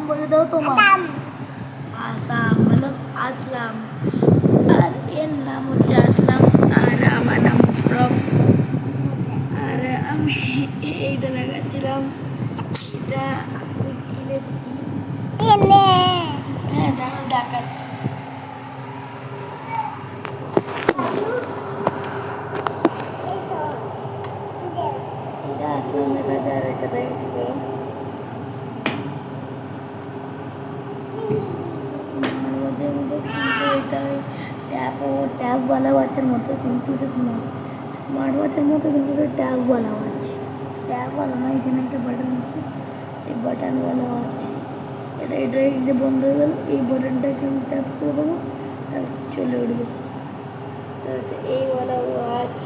বলে দাও তোমার। আসাম मतलब আসলাম। আর এর নাম হচ্ছে আসলাম আর আমার নাম মুশরফ। আর আমি এইটা দেখাচ্ছিলাম, এটা আমি কিনেছি। হ্যাঁ দাঁড়াও দেখাচ্ছি। এটা আসলাম দেখা যায় আর এটা দেখাচ্ছি ধরো। স্মার্ট ওয়াচের মতো কিন্তু এটা ট্যাবওয়ালা ওয়াচের মতো, কিন্তু এটা স্মার্ট ওয়াচের মতো, কিন্তু এটা ট্যাবওয়ালা ওয়াচ। ট্যাবওয়ালা না, এখানে একটা বাটন আছে, এই বাটনওয়ালা ওয়াচ। এটা যে বন্ধ হয়ে গেল, এই বাটনটাকে আমি ট্যাপ করে দেবো আর চলে উঠবে। তো এটা এইওয়ালা ওয়াচ।